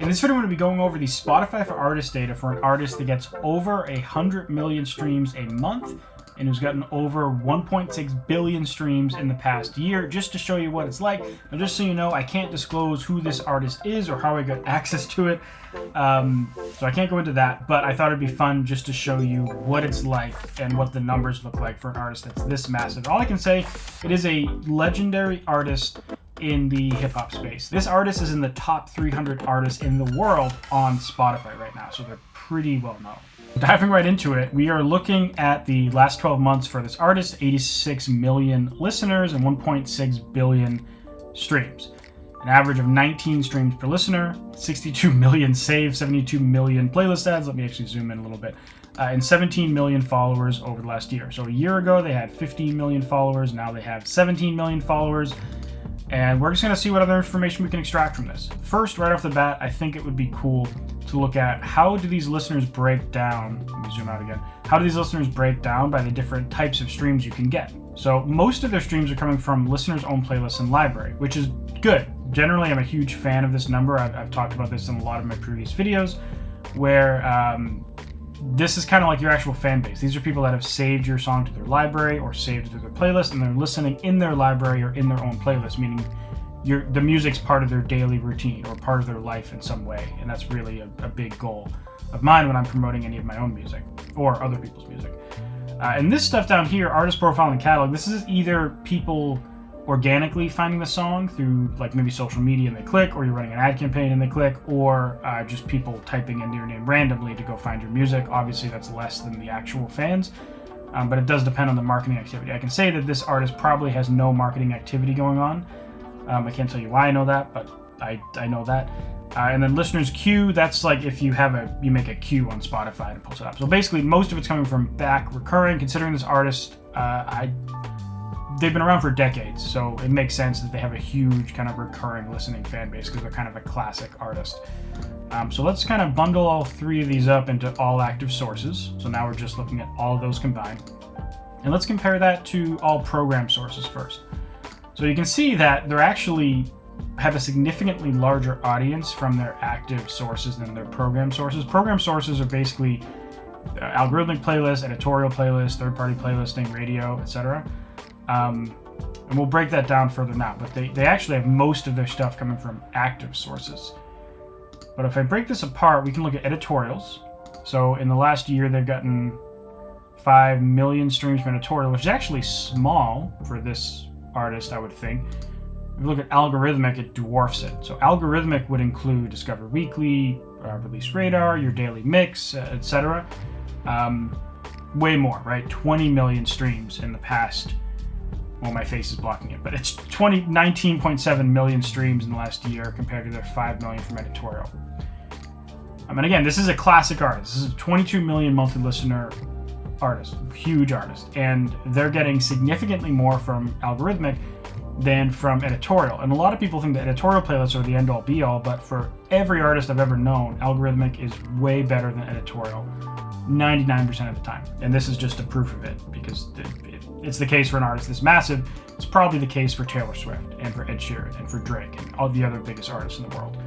In this video, I'm going to be going over the Spotify for Artists data for an artist that gets over 100 million streams a month and who's gotten over 1.6 billion streams in the past year, just to show you what it's like. Now, just so you know, I can't disclose who this artist is or how I got access to it, so I can't go into that, but I thought it'd be fun just to show you what it's like and what the numbers look like for an artist that's this massive. All I can say, it is a legendary artist in the hip-hop space. This artist is in the top 300 artists in the world on Spotify right now, so they're pretty well known. Diving right into it, we are looking at the last 12 months for this artist, 86 million listeners and 1.6 billion streams. An average of 19 streams per listener, 62 million saves, 72 million playlist ads. Let me actually zoom in a little bit. And 17 million followers over the last year. So a year ago, they had 15 million followers. Now they have 17 million followers. And we're just going to see what other information we can extract from this. First, right off the bat, I think it would be cool to look at how do these listeners break down, let me zoom out again, how do these listeners break down by the different types of streams you can get. So most of their streams are coming from listeners' own playlists and library, which is good. Generally, I'm a huge fan of this number. I've talked about this in a lot of my previous videos, where this is kind of like your actual fan base. These are people that have saved your song to their library or saved it to their playlist, and they're listening in their library or in their own playlist, meaning the music's part of their daily routine or part of their life in some way. And that's really a big goal of mine when I'm promoting any of my own music or other people's music. And this stuff down here, artist profile and catalog, this is either people organically finding the song through like maybe social media and they click, or you're running an ad campaign and they click, or just people typing in your name randomly to go find your music. Obviously that's less than the actual fans, but it does depend on the marketing activity. I can say that this artist probably has no marketing activity going on. I can't tell you why I know that, but I know that. And then listeners queue, that's like if you make a queue on Spotify to post it up. So basically most of it's coming from back recurring. Considering this artist, they've been around for decades, so it makes sense that they have a huge kind of recurring listening fan base because they're kind of a classic artist. So let's kind of bundle all three of these up into all active sources. So now we're just looking at all of those combined. And let's compare that to all program sources first. So you can see that they're actually have a significantly larger audience from their active sources than their program sources. Program sources are basically algorithmic playlists, editorial playlists, third-party playlisting, radio, etc. And we'll break that down further now, but they actually have most of their stuff coming from active sources. But if I break this apart, we can look at editorials. So in the last year, they've gotten 5 million streams from editorial, which is actually small for this artist, I would think. If you look at algorithmic, it dwarfs it. So algorithmic would include Discover Weekly, Release Radar, your daily mix, etc. Way more, right? 20 million streams in the past. Well, my face is blocking it, but it's 19.7 million streams in the last year compared to their 5 million from editorial. And again, this is a classic artist. This is a 22 million monthly listener artist, huge artist, and they're getting significantly more from algorithmic than from editorial. And a lot of people think that editorial playlists are the end-all be-all, but for every artist I've ever known, algorithmic is way better than editorial 99% of the time. And this is just a proof of it, because it's the case for an artist this massive. It's probably the case for Taylor Swift and for Ed Sheeran and for Drake and all the other biggest artists in the world.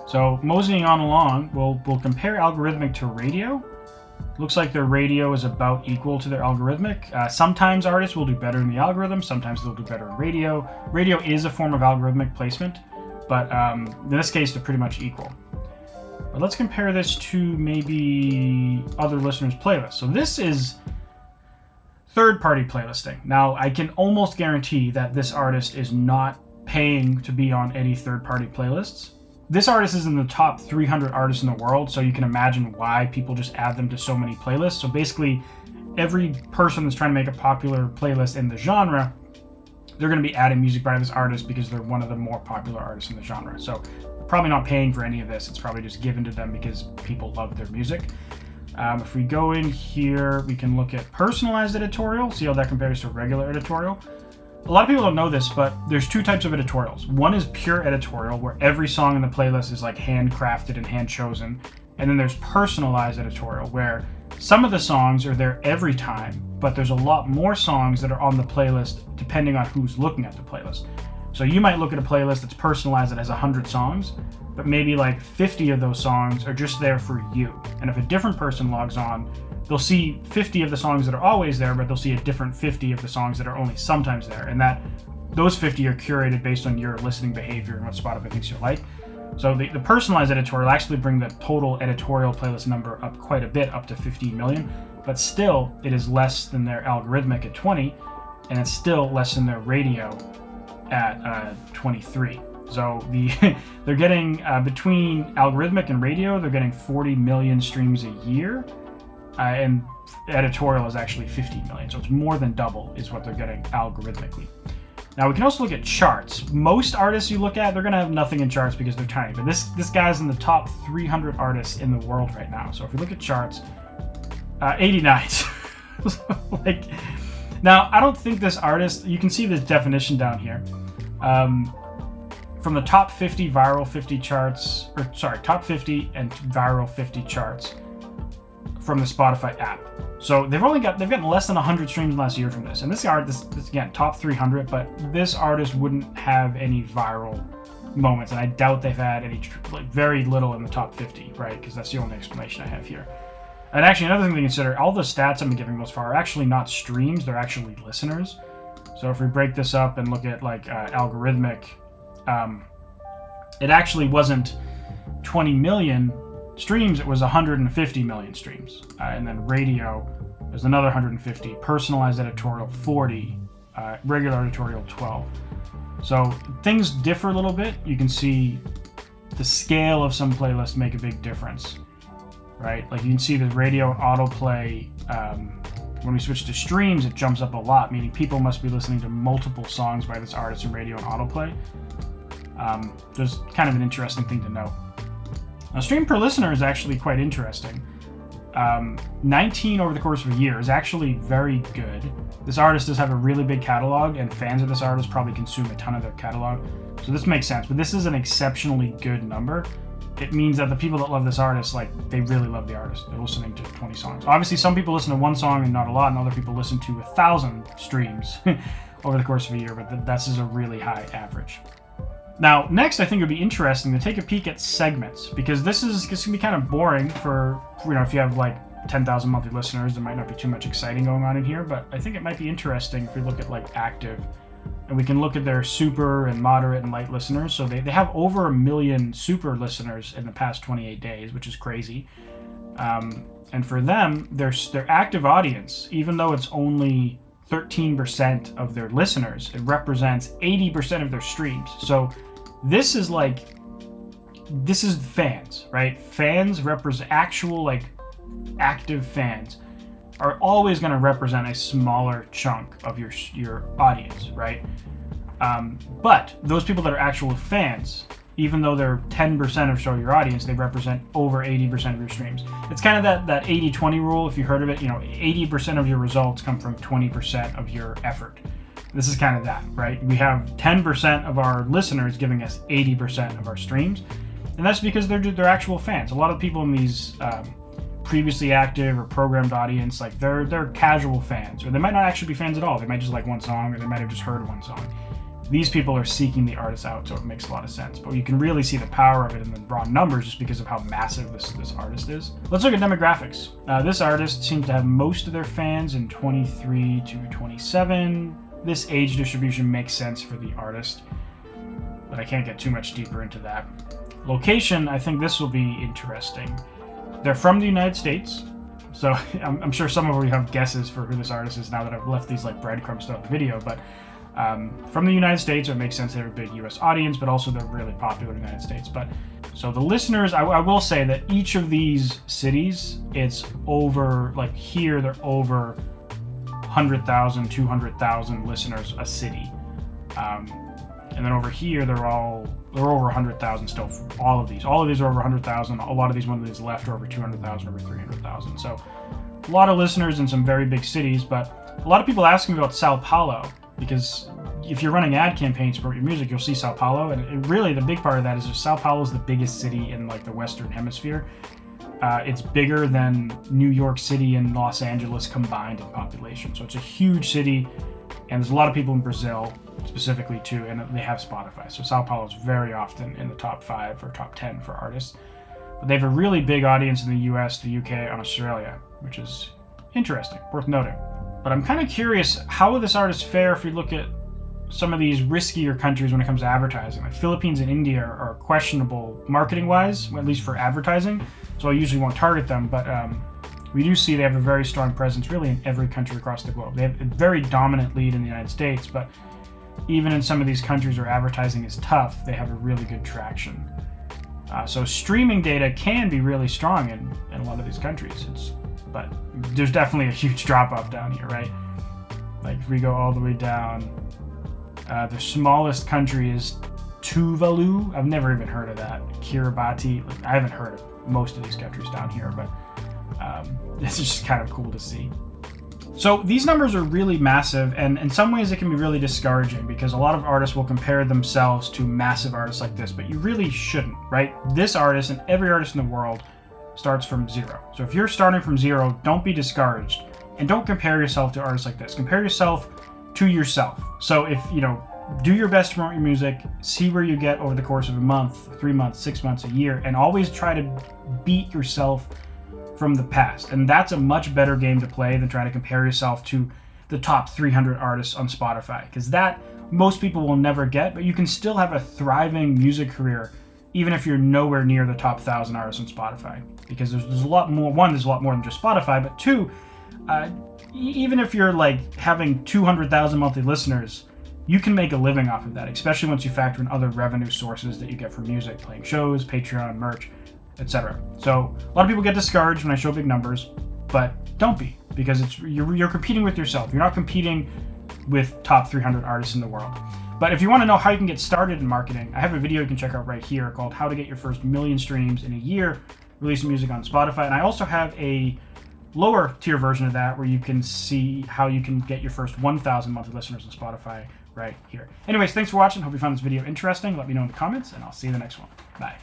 So moseying on along, we'll compare algorithmic to radio. Looks like their radio is about equal to their algorithmic. Sometimes artists will do better in the algorithm, sometimes they'll do better in radio. Radio is a form of algorithmic placement, but in this case they're pretty much equal. But let's compare this to maybe other listeners' playlists. So this is third-party playlisting. Now, I can almost guarantee that this artist is not paying to be on any third-party playlists. This artist is in the top 300 artists in the world, so you can imagine why people just add them to so many playlists. So basically, every person that's trying to make a popular playlist in the genre, they're going to be adding music by this artist because they're one of the more popular artists in the genre. So probably not paying for any of this. It's probably just given to them because people love their music. If we go in here, we can look at personalized editorial, see how that compares to regular editorial. A lot of people don't know this, but there's two types of editorials. One is pure editorial, where every song in the playlist is like handcrafted and hand chosen. And then there's personalized editorial, where some of the songs are there every time, but there's a lot more songs that are on the playlist depending on who's looking at the playlist. So you might look at a playlist that's personalized that has 100 songs, but maybe like 50 of those songs are just there for you. And if a different person logs on, they'll see 50 of the songs that are always there, but they'll see a different 50 of the songs that are only sometimes there. And those 50 are curated based on your listening behavior and what Spotify thinks you like. So the personalized editorial actually bring the total editorial playlist number up quite a bit, up to 15 million, but still it is less than their algorithmic at 20, and it's still less than their radio at 23. So they're getting between algorithmic and radio, they're getting 40 million streams a year, and editorial is actually 50 million. So it's more than double is what they're getting algorithmically. Now we can also look at charts. Most artists you look at, they're gonna have nothing in charts because they're tiny. But this guy's in the top 300 artists in the world right now. So if we look at charts, 89. Like, now I don't think this artist. You can see this definition down here. From the top 50 viral 50 charts, top 50 and viral 50 charts from the Spotify app. So they've gotten less than 100 streams last year from this. And this again, top 300, but this artist wouldn't have any viral moments. And I doubt they've had any, very little in the top 50, right? Because that's the only explanation I have here. And actually, another thing to consider, all the stats I've been giving thus far are actually not streams, they're actually listeners. So if we break this up and look at like algorithmic, it actually wasn't 20 million streams, it was 150 million streams. And then radio, there's another 150. Personalized editorial, 40. Regular editorial, 12. So things differ a little bit. You can see the scale of some playlists make a big difference, right? Like you can see the radio and autoplay. When we switch to streams, it jumps up a lot, meaning people must be listening to multiple songs by this artist in radio and autoplay. There's kind of an interesting thing to know. Now, stream per listener is actually quite interesting. 19 over the course of a year is actually very good. This artist does have a really big catalog, and fans of this artist probably consume a ton of their catalog. So this makes sense, but this is an exceptionally good number. It means that the people that love this artist, like, they really love the artist. They're listening to 20 songs. Obviously, some people listen to one song and not a lot, and other people listen to 1,000 streams over the course of a year, but this is a really high average. Now, next, I think it would be interesting to take a peek at segments, because this can be kind of boring for, if you have like 10,000 monthly listeners, there might not be too much exciting going on in here, but I think it might be interesting if we look at like active, and we can look at their super and moderate and light listeners. So they have over 1 million super listeners in the past 28 days, which is crazy. And for them, their active audience, even though it's only 13% of their listeners, it represents 80% of their streams. So this is fans, right? Fans represent actual, like, active fans are always going to represent a smaller chunk of your audience, right? But those people that are actual fans, even though they're 10% or so your audience, they represent over 80% of your streams. It's kind of that 80-20 rule, if you heard of it. 80% of your results come from 20% of your effort. This is kind of that, right? We have 10% of our listeners giving us 80% of our streams, and that's because they're actual fans. A lot of people in these previously active or programmed audience, like they're casual fans, or they might not actually be fans at all. They might just like one song, or they might have just heard one song. These people are seeking the artist out, so it makes a lot of sense. But you can really see the power of it in the raw numbers just because of how massive this artist is. Let's look at demographics. This artist seems to have most of their fans in 23 to 27. This age distribution makes sense for the artist, but I can't get too much deeper into that. Location, I think this will be interesting. They're from the United States, so I'm sure some of you have guesses for who this artist is now that I've left these like breadcrumbs throughout the video, but from the United States, it makes sense they have a big US audience, but also they're really popular in the United States. But so the listeners, I will say that each of these cities, it's over, like here, they're over 100,000, 200,000 listeners a city. And then over here, they're over 100,000 still. All of these are over 100,000. A lot of these ones left are over 200,000, over 300,000. So a lot of listeners in some very big cities, but a lot of people ask me about Sao Paulo, because if you're running ad campaigns for your music, you'll see Sao Paulo, and really the big part of that is just Sao Paulo is the biggest city in like the Western Hemisphere. It's bigger than New York City and Los Angeles combined in population. So it's a huge city, and there's a lot of people in Brazil specifically too, and they have Spotify. So Sao Paulo is very often in the top 5 or top 10 for artists. But they have a really big audience in the US, the UK, and Australia, which is interesting, worth noting. But I'm kind of curious, how will this artist fare if we look at some of these riskier countries when it comes to advertising? Like Philippines and India are questionable marketing-wise, at least for advertising, so I usually won't target them, but we do see they have a very strong presence really in every country across the globe. They have a very dominant lead in the United States, but even in some of these countries where advertising is tough, they have a really good traction. So streaming data can be really strong in a lot of these countries, but there's definitely a huge drop-off down here, right? Like if we go all the way down, the smallest country is Tuvalu. I've never even heard of that. Kiribati. I haven't heard of most of these countries down here, but this is just kind of cool to see. So these numbers are really massive, and in some ways it can be really discouraging because a lot of artists will compare themselves to massive artists like this, but you really shouldn't, right? This artist and every artist in the world starts from zero. So if you're starting from zero, don't be discouraged, and don't compare yourself to artists like this. Compare yourself to yourself. So if, do your best to promote your music, see where you get over the course of a month, 3 months, 6 months, a year, and always try to beat yourself from the past. And that's a much better game to play than trying to compare yourself to the top 300 artists on Spotify, because that most people will never get, but you can still have a thriving music career even if you're nowhere near the top 1,000 artists on Spotify, because there's a lot more. One, there's a lot more than just Spotify, but two, even if you're like having 200,000 monthly listeners, you can make a living off of that, especially once you factor in other revenue sources that you get from music, playing shows, Patreon, merch, etc. So a lot of people get discouraged when I show big numbers, but don't be, because you're competing with yourself. You're not competing with top 300 artists in the world. But if you want to know how you can get started in marketing, I have a video you can check out right here called How to Get Your First 1 Million Streams in a Year Releasing Music on Spotify. And I also have a lower tier version of that where you can see how you can get your first 1,000 monthly listeners on Spotify right here. Anyways, thanks for watching. Hope you found this video interesting. Let me know in the comments, and I'll see you in the next one. Bye.